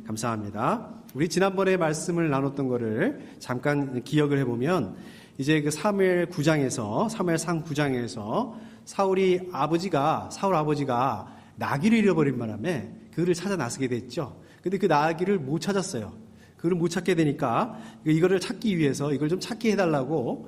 감사합니다. 우리 지난번에 말씀을 나눴던 거를 잠깐 기억을 해보면 이제 그 사무엘상 9장에서 사울 아버지가 나귀를 잃어버린 바람에 그를 찾아 나서게 됐죠. 근데 그 나귀를 못 찾았어요. 그걸 못 찾게 되니까 이거를 찾기 위해서 이걸 좀 찾게 해달라고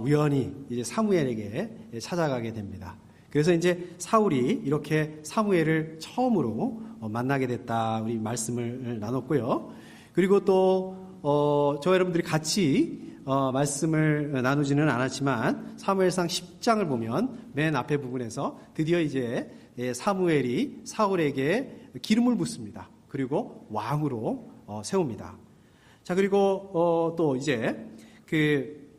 우연히 이제 사무엘에게 찾아가게 됩니다. 그래서 이제 사울이 이렇게 사무엘을 처음으로 만나게 됐다. 우리 말씀을 나눴고요. 그리고 또 저와 여러분들이 같이 말씀을 나누지는 않았지만 사무엘상 10장을 보면 맨 앞에 부분에서 드디어 이제 사무엘이 사울에게 기름을 붓습니다. 그리고 왕으로 세웁니다. 자, 그리고 또 이제 그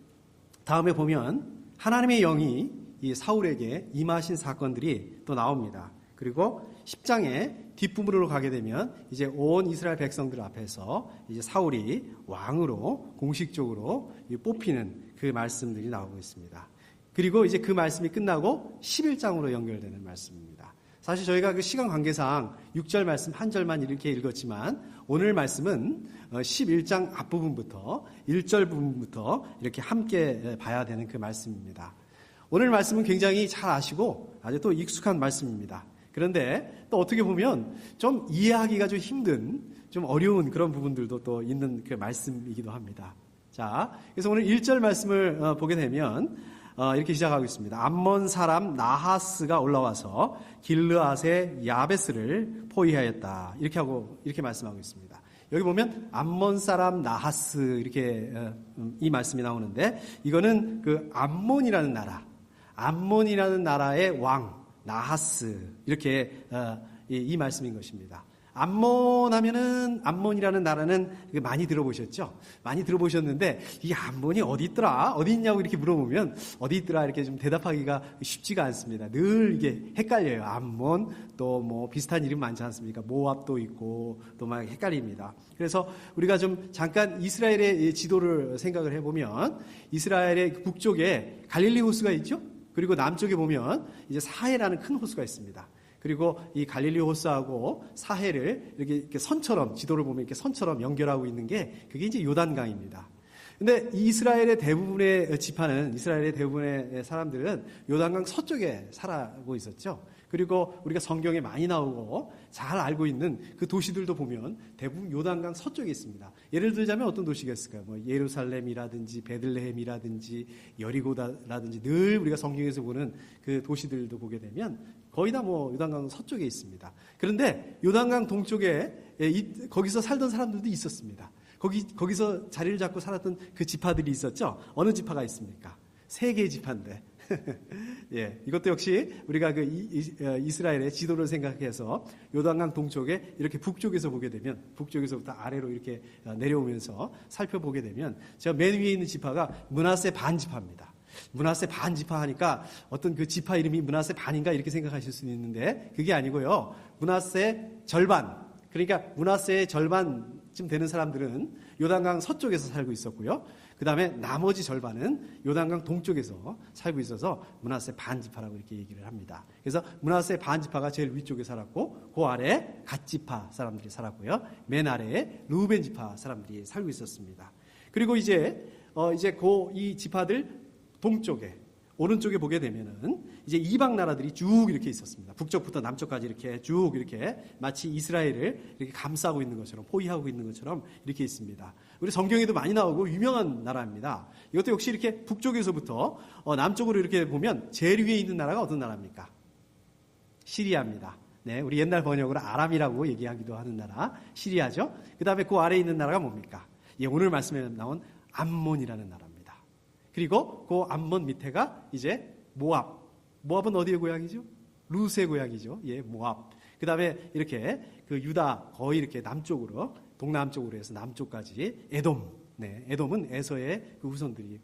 다음에 보면 하나님의 영이 이 사울에게 임하신 사건들이 또 나옵니다. 그리고 10장의 뒷부분으로 가게 되면 이제 온 이스라엘 백성들 앞에서 이제 사울이 왕으로 공식적으로 뽑히는 그 말씀들이 나오고 있습니다. 그리고 이제 그 말씀이 끝나고 11장으로 연결되는 말씀입니다. 사실 저희가 그 시간 관계상 6절 말씀 한 절만 이렇게 읽었지만 오늘 말씀은 11장 앞부분부터 1절 부분부터 이렇게 함께 봐야 되는 그 말씀입니다. 오늘 말씀은 굉장히 잘 아시고 아주 또 익숙한 말씀입니다. 그런데 또 어떻게 보면 좀 이해하기가 좀 힘든, 좀 어려운 그런 부분들도 또 있는 그 말씀이기도 합니다. 자, 그래서 오늘 1절 말씀을 보게 되면 이렇게 시작하고 있습니다. 암몬 사람 나하스가 올라와서 길르앗의 야베스를 포위하였다. 이렇게 말씀하고 있습니다. 여기 보면 암몬 사람 나하스 이렇게 이 말씀이 나오는데 이거는 그 암몬이라는 나라의 왕 나하스 이렇게 이 말씀인 것입니다. 암몬이라는 나라는 많이 들어보셨죠? 많이 들어보셨는데 이 암몬이 어디 있더라? 어디 있냐고 이렇게 물어보면 어디 있더라? 이렇게 좀 대답하기가 쉽지가 않습니다. 늘 이게 헷갈려요. 암몬 또 뭐 비슷한 이름 많지 않습니까? 모압도 있고 또 막 헷갈립니다. 그래서 우리가 좀 잠깐 이스라엘의 지도를 생각을 해보면 이스라엘의 북쪽에 갈릴리 호수가 있죠? 그리고 남쪽에 보면 이제 사해라는 큰 호수가 있습니다. 그리고 이 갈릴리 호수하고 사해를 이렇게 선처럼 지도를 보면 이렇게 선처럼 연결하고 있는 게 그게 이제 요단강입니다. 근데 이스라엘의 대부분의 사람들은 요단강 서쪽에 살아고 있었죠. 그리고 우리가 성경에 많이 나오고 잘 알고 있는 그 도시들도 보면 대부분 요단강 서쪽에 있습니다. 예를 들자면 어떤 도시가 있을까요? 뭐 예루살렘이라든지 베들레헴이라든지 여리고라든지 늘 우리가 성경에서 보는 그 도시들도 보게 되면 거의 다 뭐 요단강 서쪽에 있습니다. 그런데 요단강 동쪽에 거기서 살던 사람들도 있었습니다. 거기서 자리를 잡고 살았던 그 지파들이 있었죠. 어느 지파가 있습니까? 3개의 지파인데. 예, 이것도 역시 우리가 그 이스라엘의 지도를 생각해서 요단강 동쪽에 이렇게 북쪽에서 보게 되면 북쪽에서부터 아래로 이렇게 내려오면서 살펴보게 되면 제가 맨 위에 있는 지파가 므낫세 반 지파입니다. 므낫세 반 지파 하니까 어떤 그 지파 이름이 므낫세 반인가 이렇게 생각하실 수는 있는데 그게 아니고요. 므낫세 절반, 그러니까 므낫세의 절반쯤 되는 사람들은 요단강 서쪽에서 살고 있었고요. 그 다음에 나머지 절반은 요단강 동쪽에서 살고 있어서 므낫세 반지파라고 이렇게 얘기를 합니다. 그래서 므낫세 반지파가 제일 위쪽에 살았고 그 아래 갓지파 사람들이 살았고요. 맨 아래에 르우벤 지파 사람들이 살고 있었습니다. 그리고 이제 이 지파들 동쪽에 오른쪽에 보게 되면은 이제 이방 나라들이 쭉 이렇게 있었습니다. 북쪽부터 남쪽까지 이렇게 쭉 이렇게 마치 이스라엘을 이렇게 감싸고 있는 것처럼 포위하고 있는 것처럼 이렇게 있습니다. 우리 성경에도 많이 나오고 유명한 나라입니다. 이것도 역시 이렇게 북쪽에서부터 남쪽으로 이렇게 보면 제일 위에 있는 나라가 어떤 나라입니까? 시리아입니다. 네, 우리 옛날 번역으로 아람이라고 얘기하기도 하는 나라 시리아죠. 그 다음에 그 아래에 있는 나라가 뭡니까? 예, 오늘 말씀에 나온 암몬이라는 나라입니다. 그리고 그 암몬 밑에가 이제 모압. 모압은 어디의 고향이죠? 룻의 고향이죠. 예, 모압. 그 다음에 이렇게 그 유다 거의 이렇게 남쪽으로, 동남쪽으로 해서 남쪽까지 에돔. 네, 에돔은 에서의 그 후손들이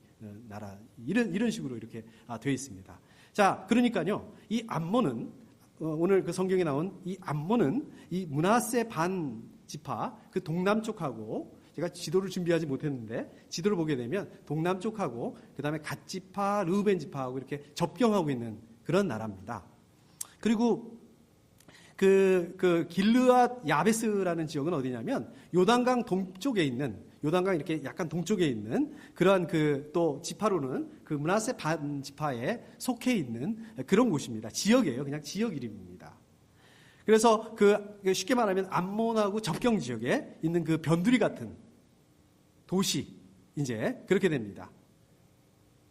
나라. 이런 식으로 이렇게 되어 있습니다. 자, 그러니까요. 이 암몬은, 오늘 그 성경에 나온 이 암몬은 이 므낫세 반 지파, 그 동남쪽하고 제가 지도를 준비하지 못했는데 지도를 보게 되면 동남쪽하고 그 다음에 갓지파, 르우벤 지파하고 이렇게 접경하고 있는 그런 나라입니다. 그리고 그 길르앗 야베스라는 지역은 어디냐면 요단강 동쪽에 있는, 요단강 이렇게 약간 동쪽에 있는 그러한 그 또 지파로는 그 므낫세 반 지파에 속해 있는 그런 곳입니다. 지역이에요. 그냥 지역 이름입니다. 그래서 그 쉽게 말하면 암몬하고 접경 지역에 있는 그 변두리 같은 도시, 이제 그렇게 됩니다.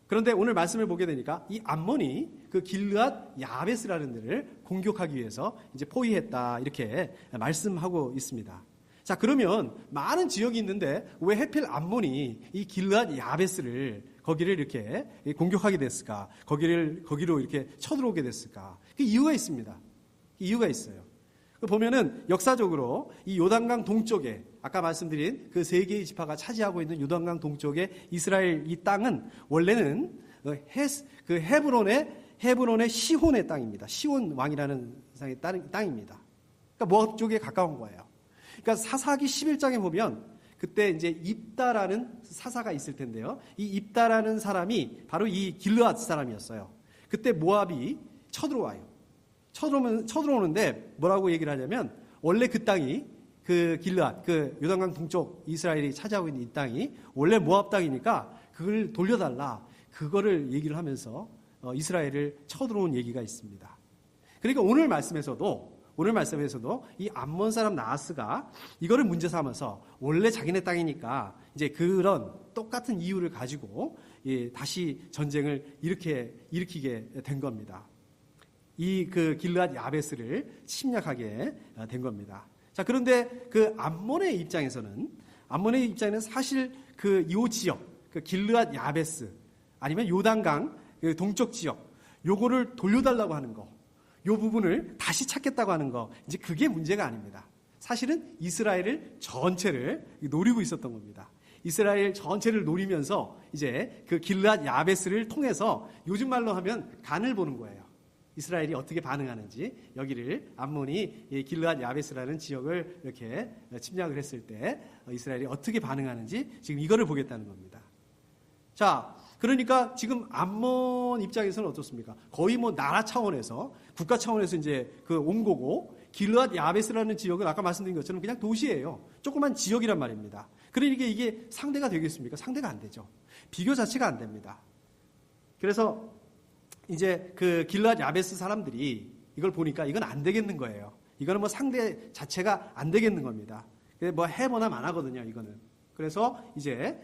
그런데 오늘 말씀을 보게 되니까 이 암몬이 그 길르앗 야베스라는 데를 공격하기 위해서 이제 포위했다, 이렇게 말씀하고 있습니다. 자, 그러면 많은 지역이 있는데 왜 하필 암몬이 이 길르앗 야베스를 거기를 이렇게 공격하게 됐을까? 거기로 이렇게 쳐들어오게 됐을까? 그 이유가 있습니다. 이유가 있어요. 보면은 역사적으로 이 요단강 동쪽에 아까 말씀드린 그 세 개의 지파가 차지하고 있는 요단강 동쪽의 이스라엘 이 땅은 원래는 헤브론의 시혼의 땅입니다. 시혼 왕이라는 땅입니다. 그러니까 모압 쪽에 가까운 거예요. 그러니까 사사기 11장에 보면 그때 이제 입다라는 사사가 있을 텐데요. 이 입다라는 사람이 바로 이 길르앗 사람이었어요. 그때 모압이 쳐들어와요. 쳐들어오는데 뭐라고 얘기를 하냐면 원래 그 땅이 그 길르앗, 그 요단강 동쪽 이스라엘이 차지하고 있는 이 땅이 원래 모압 땅이니까 그걸 돌려달라. 그거를 얘기를 하면서 이스라엘을 쳐들어온 얘기가 있습니다. 그러니까 오늘 말씀에서도 이 암몬 사람 나하스가 이거를 문제 삼아서 원래 자기네 땅이니까 이제 그런 똑같은 이유를 가지고 다시 전쟁을 일으키게 된 겁니다. 이 그 길르앗 야베스를 침략하게 된 겁니다. 자, 그런데 그 암몬의 입장에서는 사실 그 요 지역, 그 길르앗 야베스 아니면 요단강 그 동쪽 지역 요거를 돌려달라고 하는 거, 요 부분을 다시 찾겠다고 하는 거, 이제 그게 문제가 아닙니다. 사실은 이스라엘 전체를 노리고 있었던 겁니다. 이스라엘 전체를 노리면서 이제 그 길르앗 야베스를 통해서 요즘 말로 하면 간을 보는 거예요. 이스라엘이 어떻게 반응하는지, 여기를 암몬이 길르앗 야베스라는 지역을 이렇게 침략을 했을 때 이스라엘이 어떻게 반응하는지 지금 이거를 보겠다는 겁니다. 자, 그러니까 지금 암몬 입장에서는 어떻습니까? 거의 뭐 나라 차원에서, 국가 차원에서 이제 온 거고, 길르앗 야베스라는 지역은 아까 말씀드린 것처럼 그냥 도시예요. 조그만 지역이란 말입니다. 그러니까 이게 상대가 되겠습니까? 상대가 안 되죠. 비교 자체가 안 됩니다. 그래서 이제 그 길르앗 야베스 사람들이 이걸 보니까 이건 안 되겠는 거예요. 이거는 뭐 상대 자체가 안 되겠는 겁니다. 뭐 해보나 마나거든요, 이거는. 그래서 이제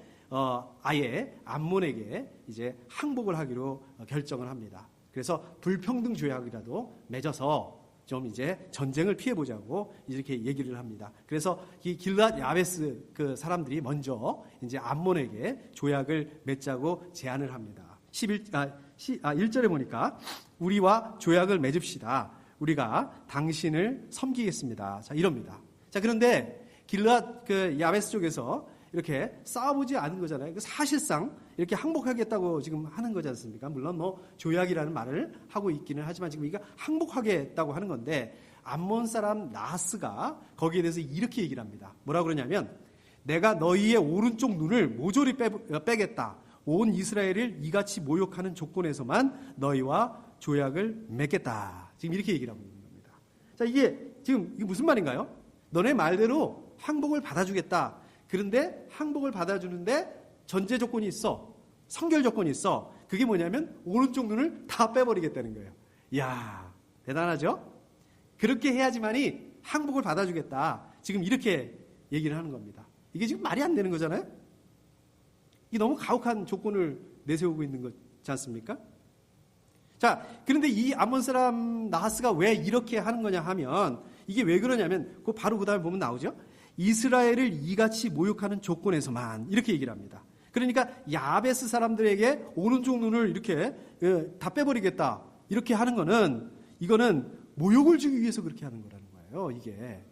아예 암몬에게 이제 항복을 하기로 결정을 합니다. 그래서 불평등 조약이라도 맺어서 좀 이제 전쟁을 피해보자고 이렇게 얘기를 합니다. 그래서 이 길르앗 야베스 그 사람들이 먼저 이제 암몬에게 조약을 맺자고 제안을 합니다. 1절에 보니까 우리와 조약을 맺읍시다. 우리가 당신을 섬기겠습니다. 자, 이럽니다. 자, 그런데 길르앗 그 야베스 쪽에서 이렇게 싸워보지 않은 거잖아요. 사실상 이렇게 항복하겠다고 지금 하는 거지 않습니까? 물론 뭐 조약이라는 말을 하고 있기는 하지만 지금 이거 항복하겠다고 하는 건데, 암몬 사람 나하스가 거기에 대해서 이렇게 얘기를 합니다. 뭐라고 그러냐면, 내가 너희의 오른쪽 눈을 모조리 빼겠다. 온 이스라엘을 이같이 모욕하는 조건에서만 너희와 조약을 맺겠다. 지금 이렇게 얘기를 하고 있는 겁니다. 자, 이게 무슨 말인가요? 너네 말대로 항복을 받아주겠다. 그런데 항복을 받아주는데 전제 조건이 있어. 성결 조건이 있어. 그게 뭐냐면 오른쪽 눈을 다 빼버리겠다는 거예요. 이야, 대단하죠? 그렇게 해야지만이 항복을 받아주겠다. 지금 이렇게 얘기를 하는 겁니다. 이게 지금 말이 안 되는 거잖아요? 이게 너무 가혹한 조건을 내세우고 있는 거지 않습니까? 자, 그런데 이 암몬 사람 나하스가 왜 이렇게 하는 거냐 하면, 이게 왜 그러냐면 바로 그 다음에 보면 나오죠. 이스라엘을 이같이 모욕하는 조건에서만, 이렇게 얘기를 합니다. 그러니까 야베스 사람들에게 오른쪽 눈을 이렇게 다 빼버리겠다, 이렇게 하는 거는, 이거는 모욕을 주기 위해서 그렇게 하는 거라는 거예요, 이게.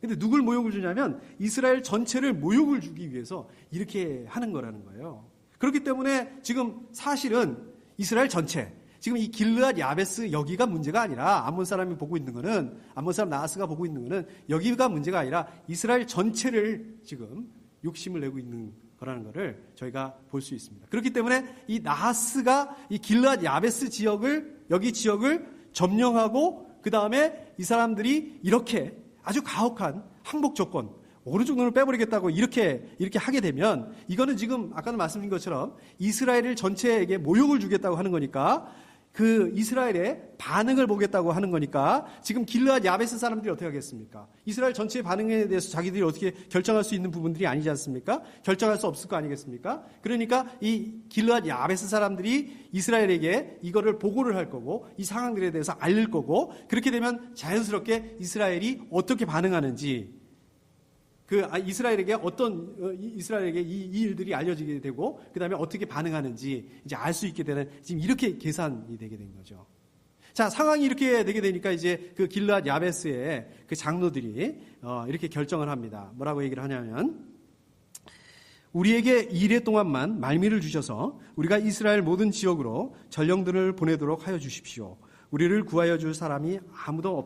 근데 누굴 모욕을 주냐면 이스라엘 전체를 모욕을 주기 위해서 이렇게 하는 거라는 거예요. 그렇기 때문에 지금 사실은 이스라엘 전체, 지금 이 길르앗 야베스 여기가 문제가 아니라, 암몬 사람이 보고 있는 거는, 암몬 사람 나하스가 보고 있는 거는 여기가 문제가 아니라 이스라엘 전체를 지금 욕심을 내고 있는 거라는 것을 저희가 볼 수 있습니다. 그렇기 때문에 이 나하스가 이 길르앗 야베스 지역을, 여기 지역을 점령하고 그 다음에 이 사람들이 이렇게 아주 가혹한 항복 조건, 오른쪽 눈을 빼버리겠다고 이렇게 하게 되면 이거는 지금 아까도 말씀드린 것처럼 이스라엘 전체에게 모욕을 주겠다고 하는 거니까 그 이스라엘의 반응을 보겠다고 하는 거니까 지금 길르앗 야베스 사람들이 어떻게 하겠습니까? 이스라엘 전체의 반응에 대해서 자기들이 어떻게 결정할 수 있는 부분들이 아니지 않습니까? 결정할 수 없을 거 아니겠습니까? 그러니까 이 길르앗 야베스 사람들이 이스라엘에게 이거를 보고를 할 거고 이 상황들에 대해서 알릴 거고 그렇게 되면 자연스럽게 이스라엘이 어떻게 반응하는지 이스라엘에게 이 일들이 알려지게 되고, 그 다음에 어떻게 반응하는지 이제 알 수 있게 되는, 지금 이렇게 계산이 되게 된 거죠. 자, 상황이 이렇게 되게 되니까 이제 그 길르앗 야베스의 그 장로들이, 이렇게 결정을 합니다. 뭐라고 얘기를 하냐면, 우리에게 2일 동안만 말미를 주셔서 우리가 이스라엘 모든 지역으로 전령들을 보내도록 하여 주십시오. 우리를 구하여 줄 사람이 아무도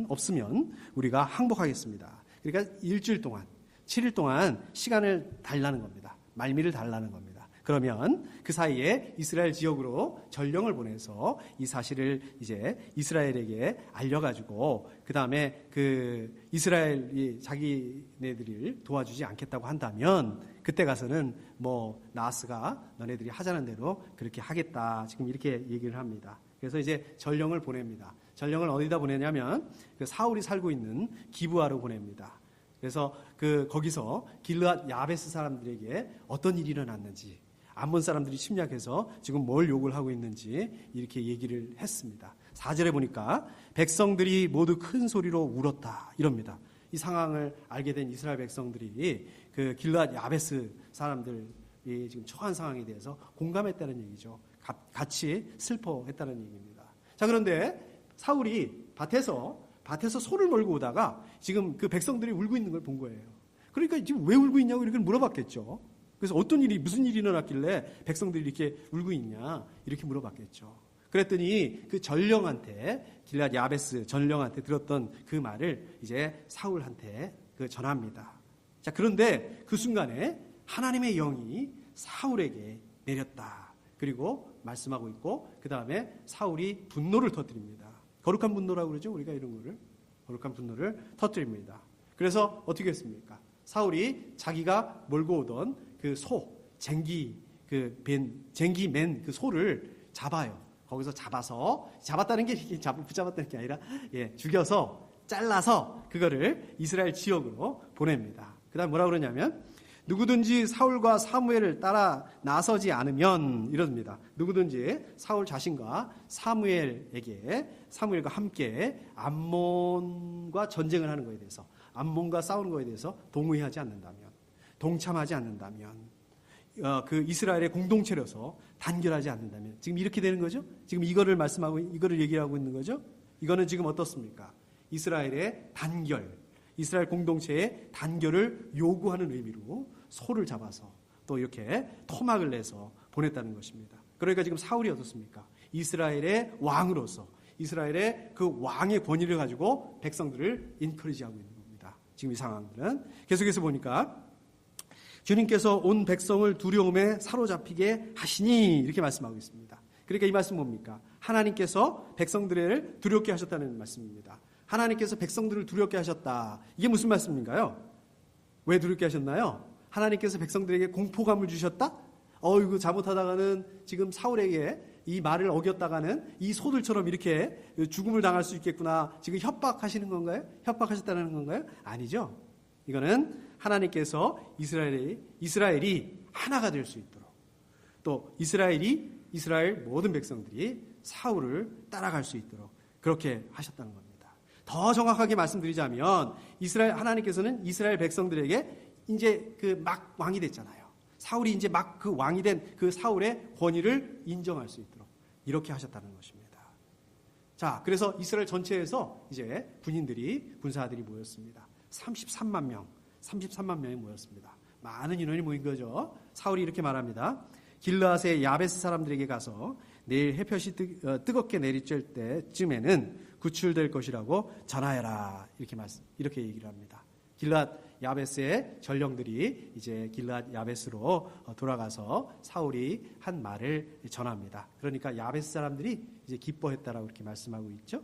없으면 우리가 항복하겠습니다. 그러니까 일주일 동안, 7일 동안 시간을 달라는 겁니다. 말미를 달라는 겁니다. 그러면 그 사이에 이스라엘 지역으로 전령을 보내서 이 사실을 이제 이스라엘에게 알려가지고 그 다음에 그 이스라엘이 자기네들을 도와주지 않겠다고 한다면 그때 가서는 뭐 나하스가 너네들이 하자는 대로 그렇게 하겠다. 지금 이렇게 얘기를 합니다. 그래서 이제 전령을 보냅니다. 전령을 어디다 보내냐면 그 사울이 살고 있는 기브아로 보냅니다. 그래서 거기서 길르앗 야베스 사람들에게 어떤 일이 일어났는지, 암몬 사람들이 침략해서 지금 뭘 욕을 하고 있는지 이렇게 얘기를 했습니다. 4절에 보니까 백성들이 모두 큰 소리로 울었다 이럽니다. 이 상황을 알게 된 이스라엘 백성들이 그 길르앗 야베스 사람들이 지금 처한 상황에 대해서 공감했다는 얘기죠. 같이 슬퍼했다는 얘기입니다. 자, 그런데 사울이 밭에서 소를 몰고 오다가 지금 그 백성들이 울고 있는 걸 본 거예요. 그러니까 지금 왜 울고 있냐고 이렇게 물어봤겠죠. 그래서 무슨 일이 일어났길래 백성들이 이렇게 울고 있냐 이렇게 물어봤겠죠. 그랬더니 그 전령한테 길르앗 야베스 전령한테 들었던 그 말을 이제 사울한테 전합니다. 자, 그런데 그 순간에 하나님의 영이 사울에게 내렸다. 그리고 말씀하고 있고 그 다음에 사울이 분노를 터뜨립니다. 거룩한 분노라고 그러죠. 우리가 이런 거를. 거룩한 분노를 터뜨립니다. 그래서 어떻게 했습니까? 사울이 자기가 몰고 오던 그 소, 쟁기 맨 그 소를 잡아요. 거기서 잡았다는 게 붙잡았다는 게 아니라 죽여서 잘라서 그거를 이스라엘 지역으로 보냅니다. 그 다음 뭐라고 그러냐면 누구든지 사울과 사무엘을 따라 나서지 않으면 이럽니다. 누구든지 사울 자신과 사무엘과 함께 암몬과 전쟁을 하는 것에 대해서 암몬과 싸우는 것에 대해서 동의하지 않는다면 동참하지 않는다면 그 이스라엘의 공동체로서 단결하지 않는다면 지금 이렇게 되는 거죠. 지금 이거를 얘기하고 있는 거죠. 이거는 지금 어떻습니까? 이스라엘의 단결, 이스라엘 공동체의 단결을 요구하는 의미로 소를 잡아서 또 이렇게 토막을 내서 보냈다는 것입니다. 그러니까 지금 사울이 어떻습니까? 이스라엘의 왕으로서 이스라엘의 그 왕의 권위를 가지고 백성들을 인커리지하고 있는 겁니다. 지금 이 상황들은 계속해서 보니까 주님께서 온 백성을 두려움에 사로잡히게 하시니 이렇게 말씀하고 있습니다. 그러니까 이 말씀 뭡니까? 하나님께서 백성들을 두렵게 하셨다는 말씀입니다. 하나님께서 백성들을 두렵게 하셨다. 이게 무슨 말씀인가요? 왜 두렵게 하셨나요? 하나님께서 백성들에게 공포감을 주셨다? 이거 잘못하다가는 지금 사울에게 이 말을 어겼다가는 이 소들처럼 이렇게 죽음을 당할 수 있겠구나. 지금 협박하시는 건가요? 협박하셨다는 건가요? 아니죠. 이거는 하나님께서 이스라엘이 하나가 될 수 있도록 또 이스라엘 모든 백성들이 사울을 따라갈 수 있도록 그렇게 하셨다는 겁니다. 더 정확하게 말씀드리자면 하나님께서는 이스라엘 백성들에게 이제 막 왕이 됐잖아요. 사울이 이제 막 그 왕이 된 그 사울의 권위를 인정할 수 있도록 이렇게 하셨다는 것입니다. 자, 그래서 이스라엘 전체에서 이제 군사들이 모였습니다. 33만 명이 모였습니다. 많은 인원이 모인 거죠. 사울이 이렇게 말합니다. 길르앗의 야베스 사람들에게 가서 내일 햇볕이 뜨겁게 내리쬐을 때쯤에는 구출될 것이라고 전하여라. 이렇게 얘기를 합니다. 길르앗 야베스의 전령들이 이제 길르앗 야베스로 돌아가서 사울이 한 말을 전합니다. 그러니까 야베스 사람들이 이제 기뻐했다라고 이렇게 말씀하고 있죠.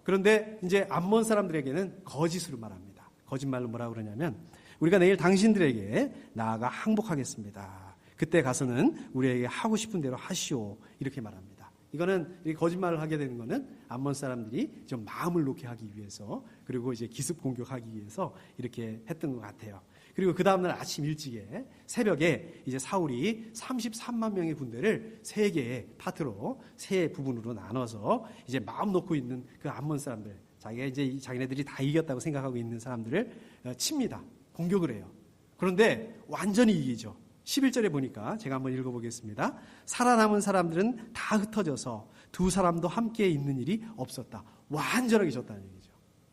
그런데 이제 암몬 사람들에게는 거짓으로 말합니다. 거짓말로 뭐라고 그러냐면 우리가 내일 당신들에게 나아가 항복하겠습니다. 그때 가서는 우리에게 하고 싶은 대로 하시오. 이렇게 말합니다. 이거는 거짓말을 하게 되는 거는 암몬 사람들이 좀 마음을 놓게 하기 위해서 그리고 이제 기습 공격하기 위해서 이렇게 했던 것 같아요. 그리고 그 다음날 아침 일찍에 새벽에 이제 사울이 33만 명의 군대를 세 개의 파트로 세 부분으로 나눠서 이제 마음 놓고 있는 그 암몬 사람들, 자기네들이 다 이겼다고 생각하고 있는 사람들을 칩니다. 공격을 해요. 그런데 완전히 이기죠. 11절에 보니까 제가 한번 읽어보겠습니다. 살아남은 사람들은 다 흩어져서 두 사람도 함께 있는 일이 없었다. 완전하게 졌다는 얘기죠.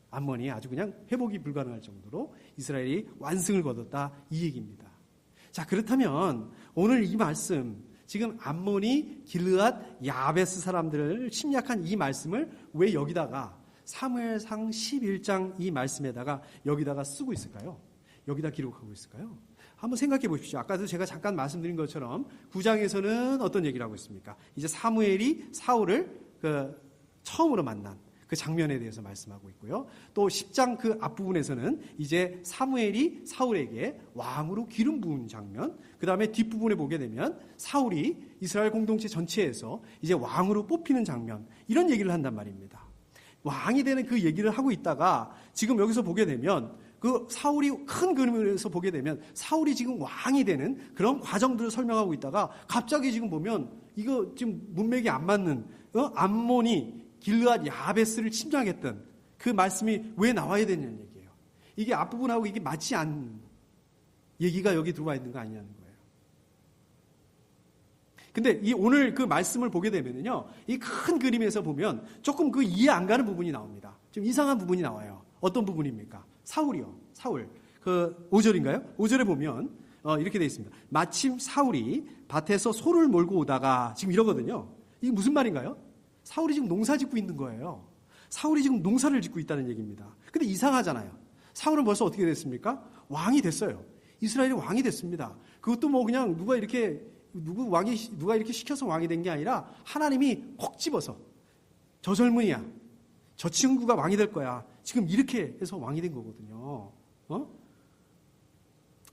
암몬이 아주 그냥 회복이 불가능할 정도로 이스라엘이 완승을 거뒀다 이 얘기입니다. 자, 그렇다면 오늘 이 말씀, 지금 암몬이 길르앗 야베스 사람들을 침략한 이 말씀을 왜 여기다가 사무엘상 11장 이 말씀에다가 여기다가 쓰고 있을까요? 여기다 기록하고 있을까요? 한번 생각해 보십시오. 아까도 제가 잠깐 말씀드린 것처럼 9장에서는 어떤 얘기를 하고 있습니까? 이제 사무엘이 사울을 처음으로 만난 그 장면에 대해서 말씀하고 있고요. 또 10장 그 앞부분에서는 이제 사무엘이 사울에게 왕으로 기름 부은 장면, 그 다음에 뒷부분에 보게 되면 사울이 이스라엘 공동체 전체에서 이제 왕으로 뽑히는 장면, 이런 얘기를 한단 말입니다. 왕이 되는 그 얘기를 하고 있다가 지금 여기서 보게 되면 그 사울이 큰 그림에서 보게 되면 사울이 지금 왕이 되는 그런 과정들을 설명하고 있다가 갑자기 지금 보면 이거 지금 문맥이 안 맞는 암몬이 길르앗 야베스를 침략했던 그 말씀이 왜 나와야 되냐는 얘기예요. 이게 앞부분하고 이게 맞지 않는 얘기가 여기 들어와 있는 거 아니냐는 거예요. 근데 이 오늘 그 말씀을 보게 되면요, 이 큰 그림에서 보면 조금 그 이해 안 가는 부분이 나옵니다. 좀 이상한 부분이 나와요. 어떤 부분입니까? 사울이요. 사울. 그 5절인가요? 5절에 보면 이렇게 되어 있습니다. 마침 사울이 밭에서 소를 몰고 오다가 지금 이러거든요. 이게 무슨 말인가요? 사울이 지금 농사 짓고 있는 거예요. 사울이 지금 농사를 짓고 있다는 얘기입니다. 근데 이상하잖아요. 사울은 벌써 어떻게 됐습니까? 왕이 됐어요. 이스라엘이 왕이 됐습니다. 그것도 뭐 그냥 누가 이렇게 시켜서 왕이 된 게 아니라 하나님이 콕 집어서 저 젊은이야, 저 친구가 왕이 될 거야, 지금 이렇게 해서 왕이 된 거거든요.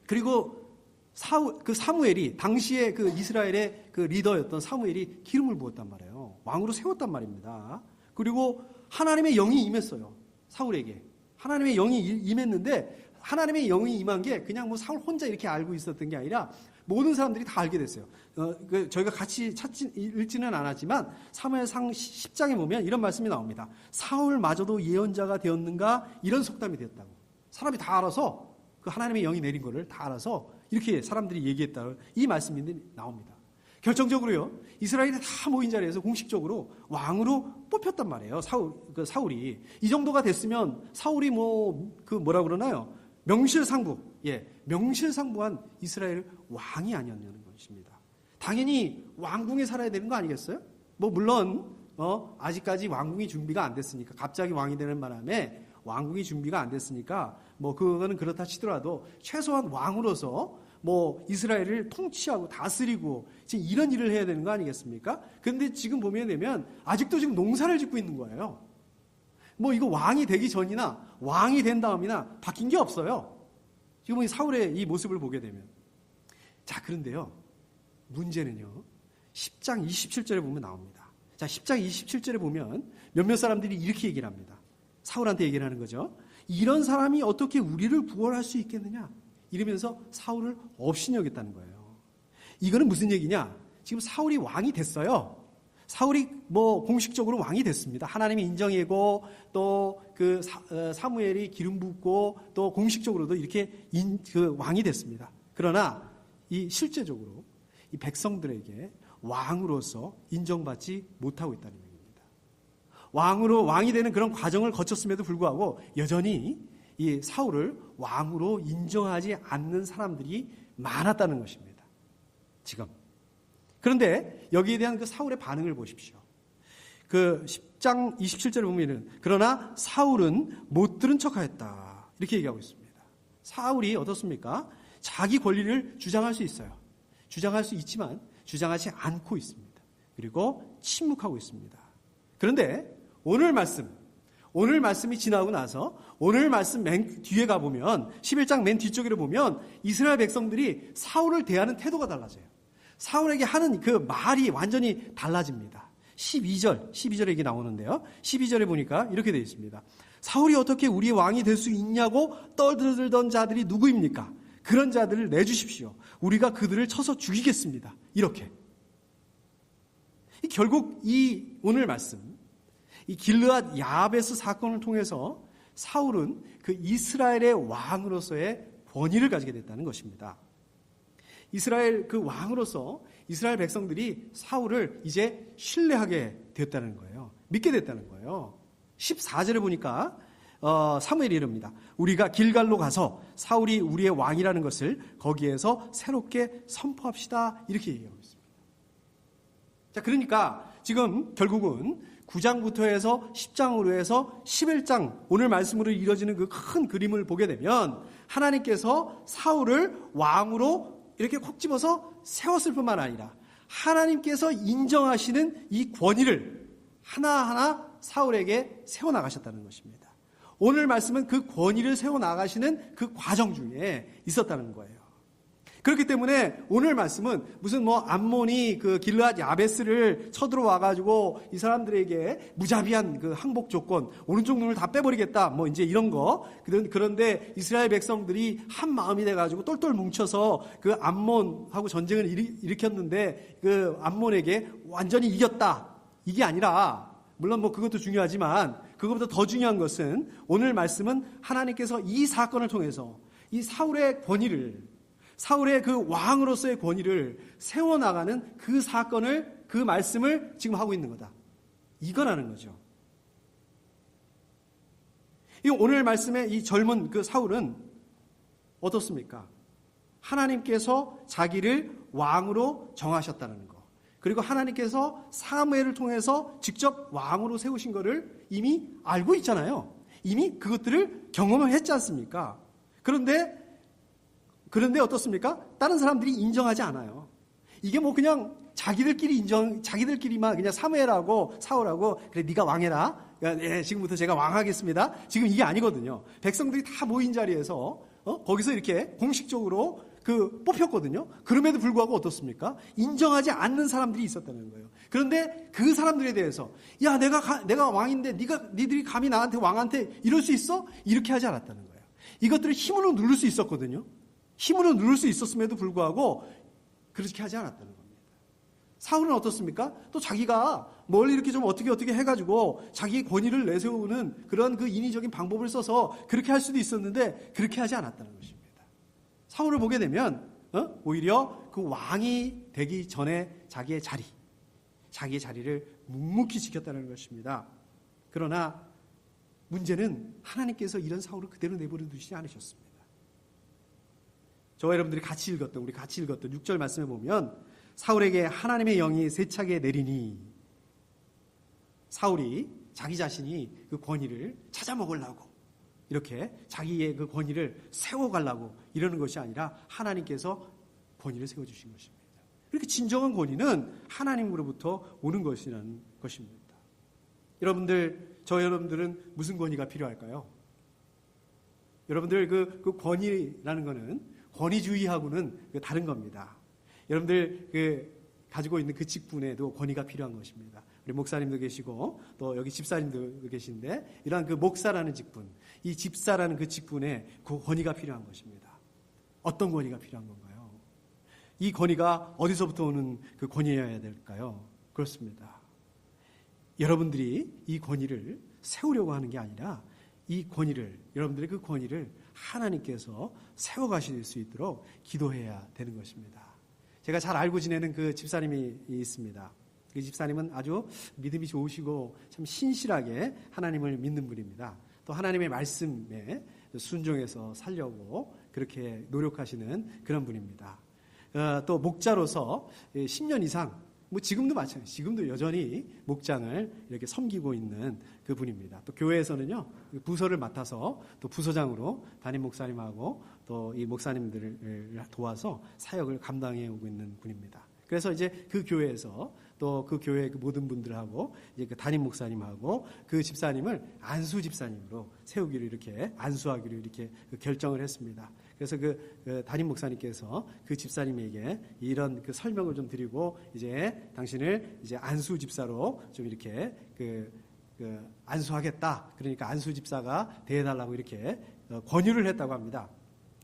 그리고 사무엘이 당시에 그 이스라엘의 그 리더였던 사무엘이 기름을 부었단 말이에요. 왕으로 세웠단 말입니다. 그리고 하나님의 영이 임했어요. 사울에게. 하나님의 영이 임했는데 하나님의 영이 임한 게 그냥 뭐 사울 혼자 이렇게 알고 있었던 게 아니라 모든 사람들이 다 알게 됐어요. 저희가 같이 읽지는 않았지만 사무엘상 10장에 보면 이런 말씀이 나옵니다. 사울마저도 예언자가 되었는가, 이런 속담이 되었다고. 사람이 다 알아서 그 하나님의 영이 내린 거를 다 알아서 이렇게 사람들이 얘기했다는 이 말씀이 나옵니다. 결정적으로요, 이스라엘이 다 모인 자리에서 공식적으로 왕으로 뽑혔단 말이에요. 사울이. 이 정도가 됐으면 사울이 뭐라 그러나요? 명실상부한 이스라엘 왕이 아니었냐는 것입니다. 당연히 왕궁에 살아야 되는 거 아니겠어요? 물론 아직까지 왕궁이 준비가 안 됐으니까, 갑자기 왕이 되는 바람에 왕궁이 준비가 안 됐으니까 그거는 그렇다 치더라도 최소한 왕으로서 이스라엘을 통치하고 다스리고 지금 이런 일을 해야 되는 거 아니겠습니까? 그런데 지금 보면 되면 아직도 지금 농사를 짓고 있는 거예요. 이거 왕이 되기 전이나 왕이 된 다음이나 바뀐 게 없어요. 지금 사울의 이 모습을 보게 되면. 자, 그런데요, 문제는요, 10장 27절에 보면 나옵니다. 자, 10장 27절에 보면 몇몇 사람들이 이렇게 얘기를 합니다. 사울한테 얘기를 하는 거죠. 이런 사람이 어떻게 우리를 구원할 수 있겠느냐? 이러면서 사울을 업신여겼다는 거예요. 이거는 무슨 얘기냐? 지금 사울이 왕이 됐어요. 사울이 공식적으로 왕이 됐습니다. 하나님이 인정하고 또 그 사무엘이 기름 붓고 또 공식적으로도 이렇게 왕이 됐습니다. 그러나 실제적으로 이 백성들에게 왕으로서 인정받지 못하고 있다는 얘기입니다. 왕이 되는 그런 과정을 거쳤음에도 불구하고 여전히 이 사울을 왕으로 인정하지 않는 사람들이 많았다는 것입니다. 지금. 그런데 여기에 대한 그 사울의 반응을 보십시오. 그 10장 27절에 보면은 그러나 사울은 못 들은 척하였다, 이렇게 얘기하고 있습니다. 사울이 어떻습니까? 자기 권리를 주장할 수 있어요. 주장할 수 있지만 주장하지 않고 있습니다. 그리고 침묵하고 있습니다. 그런데 오늘 말씀 오늘 말씀이 지나고 나서 오늘 말씀 맨 뒤에 가보면 11장 맨 뒤쪽으로 보면 이스라엘 백성들이 사울을 대하는 태도가 달라져요. 사울에게 하는 그 말이 완전히 달라집니다. 12절 얘기 나오는데요. 12절에 보니까 이렇게 되어 있습니다. 사울이 어떻게 우리의 왕이 될 수 있냐고 떠들던 자들이 누구입니까? 그런 자들을 내주십시오. 우리가 그들을 쳐서 죽이겠습니다. 이렇게. 결국 이 오늘 말씀, 이 길르앗 야베스 사건을 통해서 사울은 그 이스라엘의 왕으로서의 권위를 가지게 됐다는 것입니다. 이스라엘 그 왕으로서 이스라엘 백성들이 사울을 이제 신뢰하게 됐다는 거예요. 믿게 됐다는 거예요. 14절에 보니까 사무엘이 이릅니다. 우리가 길갈로 가서 사울이 우리의 왕이라는 것을 거기에서 새롭게 선포합시다. 이렇게 얘기하고 있습니다. 자, 그러니까 지금 결국은 9장부터 해서 10장으로 해서 11장 오늘 말씀으로 이뤄지는 그 큰 그림을 보게 되면 하나님께서 사울을 왕으로 이렇게 콕 집어서 세웠을 뿐만 아니라 하나님께서 인정하시는 이 권위를 하나하나 사울에게 세워나가셨다는 것입니다. 오늘 말씀은 그 권위를 세워나가시는 그 과정 중에 있었다는 거예요. 그렇기 때문에 오늘 말씀은 무슨 암몬이 그 길르앗 야베스를 쳐들어와가지고 이 사람들에게 무자비한 그 항복 조건, 오른쪽 눈을 다 빼버리겠다, 이제 이런 거. 그런데 이스라엘 백성들이 한 마음이 돼가지고 똘똘 뭉쳐서 그 암몬하고 전쟁을 일으켰는데 그 암몬에게 완전히 이겼다. 이게 아니라, 물론 그것도 중요하지만 그것보다 더 중요한 것은 오늘 말씀은 하나님께서 이 사건을 통해서 이 사울의 권위를 사울의 그 왕으로서의 권위를 세워나가는 그 사건을, 그 말씀을 지금 하고 있는 거다. 이거라는 거죠. 이 오늘 말씀의 이 젊은 그 사울은 어떻습니까? 하나님께서 자기를 왕으로 정하셨다는 거. 그리고 하나님께서 사무엘을 통해서 직접 왕으로 세우신 것을 이미 알고 있잖아요. 이미 그것들을 경험을 했지 않습니까? 그런데 어떻습니까? 다른 사람들이 인정하지 않아요. 이게 그냥 자기들끼리만 그냥 사무엘하고 사울하고 그래 네가 왕해라. 예, 지금부터 제가 왕하겠습니다. 지금 이게 아니거든요. 백성들이 다 모인 자리에서 거기서 이렇게 공식적으로 뽑혔거든요. 그럼에도 불구하고 어떻습니까? 인정하지 않는 사람들이 있었다는 거예요. 그런데 그 사람들에 대해서 야 내가 왕인데 니들이 감히 나한테 왕한테 이럴 수 있어? 이렇게 하지 않았다는 거예요. 이것들을 힘으로 누를 수 있었거든요. 힘으로 누를 수 있었음에도 불구하고 그렇게 하지 않았다는 겁니다. 사울은 어떻습니까? 또 자기가 뭘 이렇게 좀 어떻게 해가지고 자기의 권위를 내세우는 그런 그 인위적인 방법을 써서 그렇게 할 수도 있었는데 그렇게 하지 않았다는 것입니다. 사울을 보게 되면 오히려 그 왕이 되기 전에 자기의 자리를 묵묵히 지켰다는 것입니다. 그러나 문제는 하나님께서 이런 사울을 그대로 내버려 두시지 않으셨습니다. 저와 여러분들이 같이 읽었던 6절 말씀에 보면 사울에게 하나님의 영이 세차게 내리니 사울이 자기 자신이 그 권위를 찾아먹으려고 이렇게 자기의 그 권위를 세워가려고 이러는 것이 아니라 하나님께서 권위를 세워주신 것입니다. 그렇게 진정한 권위는 하나님으로부터 오는 것이라는 것입니다. 여러분들은 무슨 권위가 필요할까요? 여러분들 그 권위라는 것은 권위주의하고는 다른 겁니다. 여러분들 가지고 있는 그 직분에도 권위가 필요한 것입니다. 우리 목사님도 계시고 또 여기 집사님도 계신데 이러한 그 목사라는 직분, 이 집사라는 그 직분에 그 권위가 필요한 것입니다. 어떤 권위가 필요한 건가요? 이 권위가 어디서부터 오는 그 권위여야 될까요? 그렇습니다. 여러분들이 이 권위를 세우려고 하는 게 아니라 여러분들의 그 권위를 하나님께서 세워가실 수 있도록 기도해야 되는 것입니다. 제가 잘 알고 지내는 그 집사님이 있습니다. 그 집사님은 아주 믿음이 좋으시고 참 신실하게 하나님을 믿는 분입니다. 또 하나님의 말씀에 순종해서 살려고 그렇게 노력하시는 그런 분입니다. 또 목자로서 10년 이상 지금도 마찬가지예요. 지금도 여전히 목장을 이렇게 섬기고 있는 그 분입니다. 또 교회에서는요, 부서를 맡아서 또 부서장으로 담임 목사님하고 또 이 목사님들을 도와서 사역을 감당해 오고 있는 분입니다. 그래서 이제 그 교회에서 또 그 교회 그 모든 분들하고 이제 그 담임 목사님하고 그 집사님을 안수 집사님으로 세우기로 이렇게 안수하기로 이렇게 결정을 했습니다. 그래서 그 담임 목사님께서 그 집사님에게 이런 그 설명을 좀 드리고 이제 당신을 이제 안수 집사로 좀 이렇게 그 안수하겠다. 그러니까 안수 집사가 대해달라고 이렇게 권유를 했다고 합니다.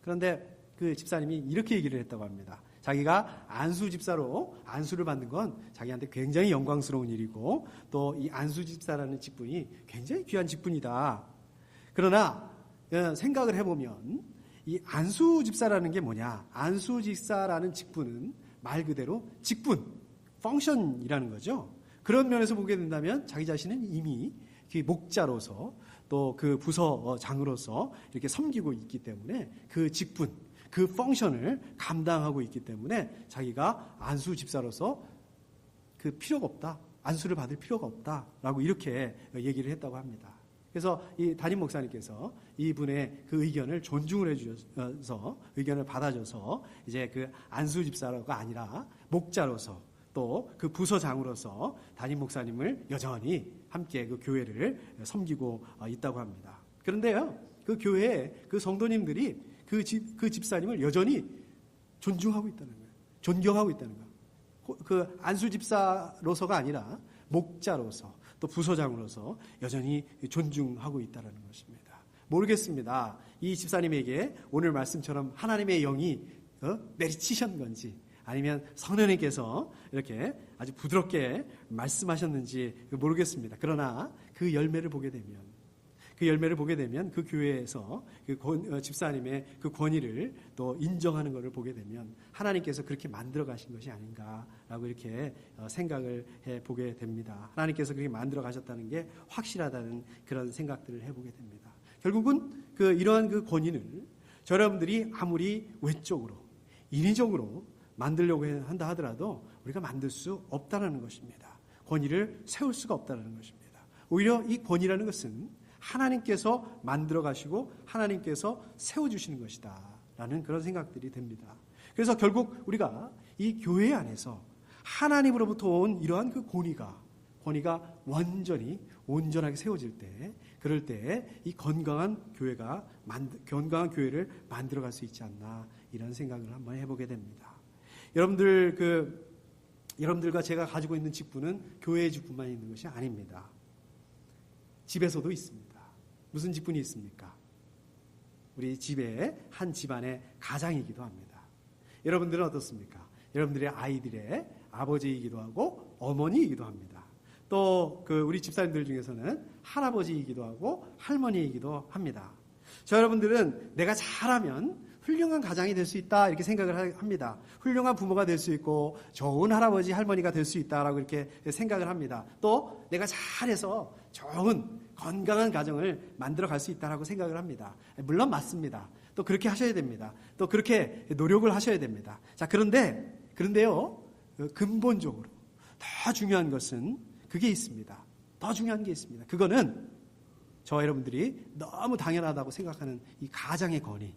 그런데 그 집사님이 이렇게 얘기를 했다고 합니다. 자기가 안수 집사로 안수를 받는 건 자기한테 굉장히 영광스러운 일이고 또 이 안수 집사라는 직분이 굉장히 귀한 직분이다. 그러나 생각을 해보면 이 안수 집사라는 게 뭐냐? 안수 집사라는 직분은 말 그대로 직분, 펑션이라는 거죠. 그런 면에서 보게 된다면 자기 자신은 이미 목자로서 또 그 부서장으로서 이렇게 섬기고 있기 때문에 그 직분, 그 펑션을 감당하고 있기 때문에 자기가 안수 집사로서 그 필요가 없다. 안수를 받을 필요가 없다라고 이렇게 얘기를 했다고 합니다. 그래서 이 담임 목사님께서 이분의 그 의견을 존중을 해주셔서 의견을 받아줘서 이제 그 안수 집사가 아니라 목자로서 또 그 부서장으로서 담임 목사님을 여전히 함께 그 교회를 섬기고 있다고 합니다. 그런데요, 그 교회에 그 성도님들이 그 집사님을 여전히 존중하고 있다는 거예요. 존경하고 있다는 거예요. 그 안수 집사로서가 아니라 목자로서 또 부서장으로서 여전히 존중하고 있다는 것입니다. 모르겠습니다. 이 집사님에게 오늘 말씀처럼 하나님의 영이 내리치신 건지 아니면 성령님께서 이렇게 아주 부드럽게 말씀하셨는지 모르겠습니다. 그러나 그 열매를 보게 되면 그 교회에서 그 집사님의 그 권위를 또 인정하는 것을 보게 되면 하나님께서 그렇게 만들어 가신 것이 아닌가라고 이렇게 생각을 해보게 됩니다. 하나님께서 그렇게 만들어 가셨다는 게 확실하다는 그런 생각들을 해보게 됩니다. 결국은 이러한 그 권위를 여러분들이 아무리 외적으로 인위적으로 만들려고 한다 하더라도 우리가 만들 수 없다는 것입니다. 권위를 세울 수가 없다는 것입니다. 오히려 이 권위라는 것은 하나님께서 만들어 가시고 하나님께서 세워주시는 것이다 라는 그런 생각들이 됩니다. 그래서 결국 우리가 이 교회 안에서 하나님으로부터 온 이러한 그 권위가 온전하게 세워질 때, 그럴 때 이 건강한 교회를 만들어갈 수 있지 않나 이런 생각을 한번 해보게 됩니다. 여러분들과 제가 가지고 있는 직분은 교회의 직분만 있는 것이 아닙니다. 집에서도 있습니다. 무슨 직분이 있습니까? 우리 집에 한 집안의 가장이기도 합니다. 여러분들은 어떻습니까? 여러분들의 아이들의 아버지이기도 하고 어머니이기도 합니다. 또 우리 집사님들 중에서는 할아버지이기도 하고 할머니이기도 합니다. 여러분들은 내가 잘하면 훌륭한 가장이 될 수 있다 이렇게 생각을 합니다. 훌륭한 부모가 될 수 있고 좋은 할아버지 할머니가 될 수 있다라고 이렇게 생각을 합니다. 또 내가 잘해서 좋은 건강한 가정을 만들어 갈 수 있다라고 생각을 합니다. 물론 맞습니다. 또 그렇게 하셔야 됩니다. 또 그렇게 노력을 하셔야 됩니다. 자, 그런데요, 근본적으로 더 중요한 것은 그게 있습니다. 더 중요한 게 있습니다. 그거는 저와 여러분들이 너무 당연하다고 생각하는 이 가장의 권위,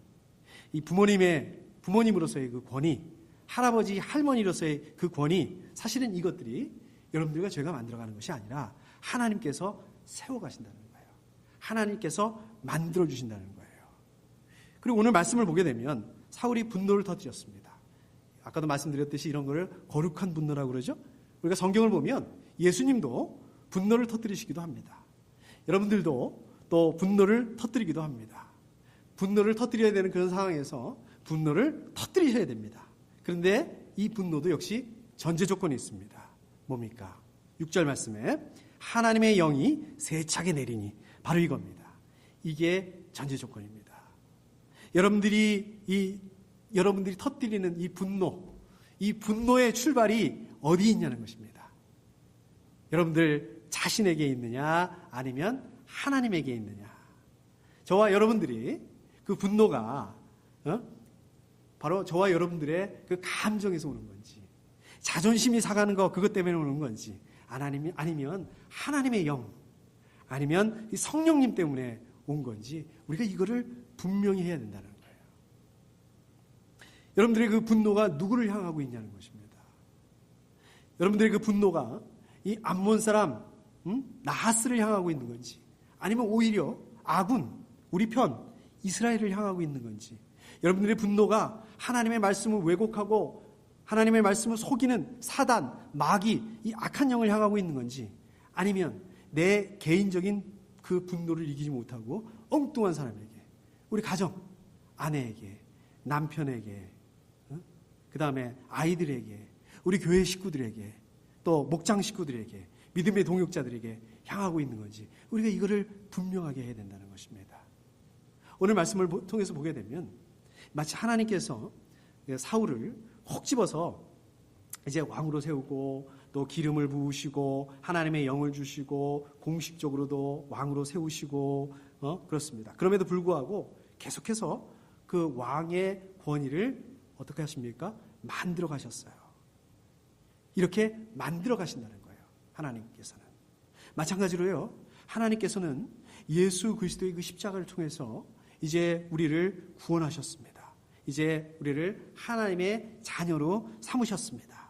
이 부모님으로서의 그 권위, 할아버지, 할머니로서의 그 권위, 사실은 이것들이 여러분들과 제가 만들어가는 것이 아니라 하나님께서 세워가신다는 거예요. 하나님께서 만들어주신다는 거예요. 그리고 오늘 말씀을 보게 되면 사울이 분노를 터뜨렸습니다. 아까도 말씀드렸듯이 이런 거를 거룩한 분노라고 그러죠. 우리가 성경을 보면 예수님도 분노를 터뜨리시기도 합니다. 여러분들도 또 분노를 터뜨리기도 합니다. 분노를 터뜨려야 되는 그런 상황에서 분노를 터뜨리셔야 됩니다. 그런데 이 분노도 역시 전제 조건이 있습니다. 뭡니까? 6절 말씀에 하나님의 영이 세차게 내리니 바로 이겁니다. 이게 전제 조건입니다. 여러분들이 터뜨리는 이 분노의 출발이 어디 있냐는 것입니다. 여러분들 자신에게 있느냐 아니면 하나님에게 있느냐. 저와 여러분들이 그 분노가 바로 저와 여러분들의 그 감정에서 오는 건지, 자존심이 상하는 거 그것 때문에 오는 건지, 아니면 하나님의 영, 아니면 이 성령님 때문에 온 건지 우리가 이거를 분명히 해야 된다는 거예요. 여러분들의 그 분노가 누구를 향하고 있냐는 것입니다. 여러분들의 그 분노가 이 암몬 사람 나하스를 향하고 있는 건지, 아니면 오히려 아군, 우리 편 이스라엘을 향하고 있는 건지, 여러분들의 분노가 하나님의 말씀을 왜곡하고 하나님의 말씀을 속이는 사단, 마귀, 이 악한 영을 향하고 있는 건지, 아니면 내 개인적인 그 분노를 이기지 못하고 엉뚱한 사람에게, 우리 가정, 아내에게, 남편에게, 그 다음에 아이들에게, 우리 교회 식구들에게, 또 목장 식구들에게, 믿음의 동역자들에게 향하고 있는 건지, 우리가 이거를 분명하게 해야 된다는 것입니다. 오늘 말씀을 통해서 보게 되면 마치 하나님께서 사울을 혹 집어서 이제 왕으로 세우고 또 기름을 부으시고 하나님의 영을 주시고 공식적으로도 왕으로 세우시고 그렇습니다. 그럼에도 불구하고 계속해서 그 왕의 권위를 어떻게 하십니까? 만들어 가셨어요. 이렇게 만들어 가신다는 거예요. 하나님께서는. 마찬가지로요. 하나님께서는 예수 그리스도의 그 십자가를 통해서 이제 우리를 구원하셨습니다. 이제 우리를 하나님의 자녀로 삼으셨습니다.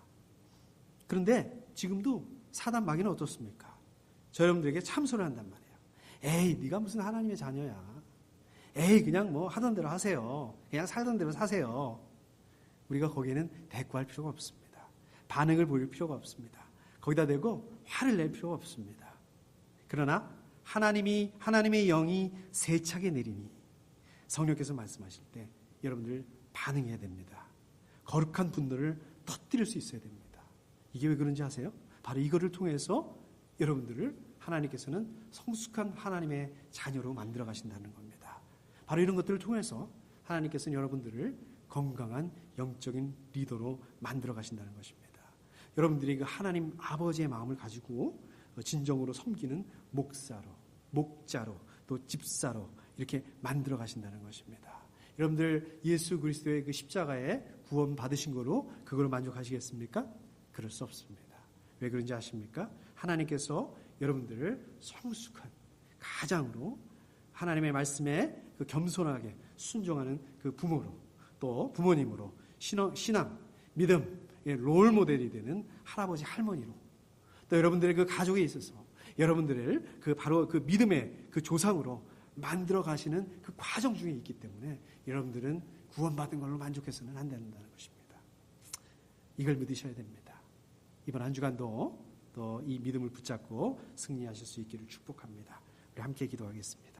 그런데 지금도 사단 마귀는 어떻습니까? 저 여러분들에게 참소를 한단 말이에요. 에이, 네가 무슨 하나님의 자녀야. 에이, 그냥 뭐 하던 대로 하세요. 그냥 살던 대로 사세요. 우리가 거기에는 대꾸할 필요가 없습니다. 반응을 보일 필요가 없습니다. 거기다 대고 화를 낼 필요가 없습니다. 그러나 하나님의 영이 세차게 내리니 성령께서 말씀하실 때 여러분들 반응해야 됩니다. 거룩한 분노를 터뜨릴 수 있어야 됩니다. 이게 왜 그런지 아세요? 바로 이거를 통해서 여러분들을 하나님께서는 성숙한 하나님의 자녀로 만들어 가신다는 겁니다. 바로 이런 것들을 통해서 하나님께서는 여러분들을 건강한 영적인 리더로 만들어 가신다는 것입니다. 여러분들이 그 하나님 아버지의 마음을 가지고 진정으로 섬기는 목사로, 목자로, 또 집사로 이렇게 만들어 가신다는 것입니다. 여러분들 예수 그리스도의 그 십자가에 구원 받으신 거로 그걸로 만족하시겠습니까? 그럴 수 없습니다. 왜 그런지 아십니까? 하나님께서 여러분들을 성숙한 가장으로 하나님의 말씀에 그 겸손하게 순종하는 그 부모로, 또 부모님으로, 신앙, 믿음의 롤 모델이 되는 할아버지, 할머니로, 또 여러분들의 그 가족에 있어서 여러분들을 그 바로 그 믿음의 그 조상으로 만들어 가시는 그 과정 중에 있기 때문에 여러분들은 구원받은 걸로 만족해서는 안 된다는 것입니다. 이걸 믿으셔야 됩니다. 이번 한 주간도 또 이 믿음을 붙잡고 승리하실 수 있기를 축복합니다. 우리 함께 기도하겠습니다.